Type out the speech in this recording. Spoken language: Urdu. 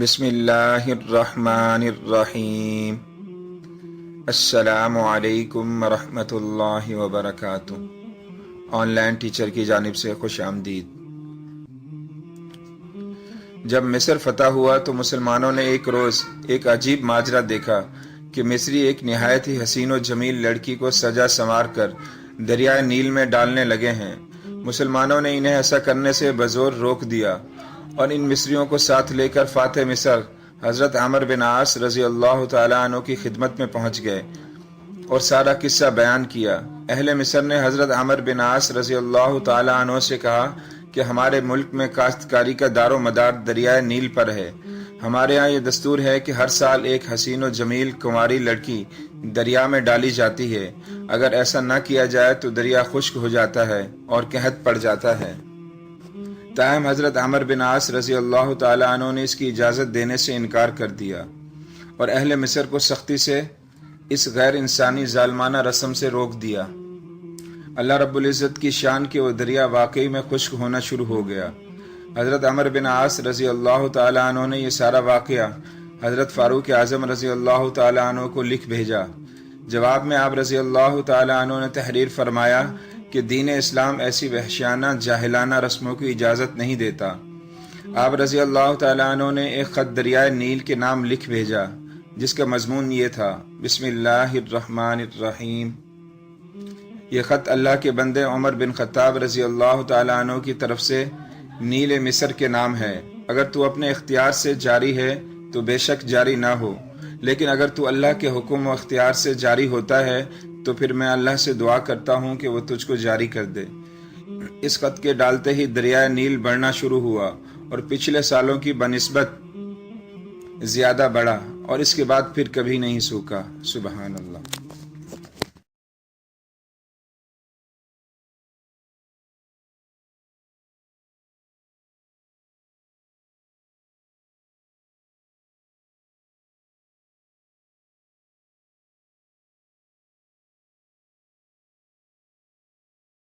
بسم اللہ الرحمن الرحیم۔ السلام علیکم ورحمۃ اللہ وبرکاتہ۔ آن لائن ٹیچر کی جانب سے خوش آمدید۔ جب مصر فتح ہوا تو مسلمانوں نے ایک روز ایک عجیب ماجرا دیکھا کہ مصری ایک نہایت ہی حسین و جمیل لڑکی کو سجا سنوار کر دریائے نیل میں ڈالنے لگے ہیں۔ مسلمانوں نے انہیں ایسا کرنے سے بزور روک دیا اور ان مصریوں کو ساتھ لے کر فاتح مصر حضرت عمرو بن عاص رضی اللہ تعالیٰ عنہ کی خدمت میں پہنچ گئے اور سارا قصہ بیان کیا۔ اہل مصر نے حضرت عمرو بن عاص رضی اللہ تعالیٰ عنہ سے کہا کہ ہمارے ملک میں کاشتکاری کا دار و مدار دریائے نیل پر ہے۔ ہمارے ہاں یہ دستور ہے کہ ہر سال ایک حسین و جمیل کنواری لڑکی دریا میں ڈالی جاتی ہے۔ اگر ایسا نہ کیا جائے تو دریا خشک ہو جاتا ہے اور قحط پڑ جاتا ہے۔ تاہم حضرت عمرو بن عاص رضی اللہ تعالیٰ عنہ نے اس کی اجازت دینے سے انکار کر دیا اور اہل مصر کو سختی سے اس غیر انسانی ظالمانہ رسم سے روک دیا۔ اللہ رب العزت کی شان کہ وہ دریا واقعی میں خشک ہونا شروع ہو گیا۔ حضرت عمرو بن عاص رضی اللہ تعالیٰ عنہ نے یہ سارا واقعہ حضرت فاروق اعظم رضی اللہ تعالیٰ عنہ کو لکھ بھیجا۔ جواب میں آپ رضی اللہ تعالیٰ عنہ نے تحریر فرمایا کہ دین اسلام ایسی وحشیانہ جاہلانہ رسموں کی اجازت نہیں دیتا۔ آپ رضی اللہ تعالیٰ عنہ نے ایک خط دریائے نیل کے نام لکھ بھیجا جس کا مضمون یہ تھا: بسم اللہ الرحمن الرحیم۔ یہ خط اللہ کے بندے عمر بن خطاب رضی اللہ تعالیٰ عنہ کی طرف سے نیل مصر کے نام ہے۔ اگر تو اپنے اختیار سے جاری ہے تو بے شک جاری نہ ہو، لیکن اگر تو اللہ کے حکم و اختیار سے جاری ہوتا ہے تو پھر میں اللہ سے دعا کرتا ہوں کہ وہ تجھ کو جاری کر دے۔ اس خط کے ڈالتے ہی دریائے نیل بڑھنا شروع ہوا اور پچھلے سالوں کی بنسبت زیادہ بڑھا اور اس کے بعد پھر کبھی نہیں سوکھا۔ سبحان اللہ۔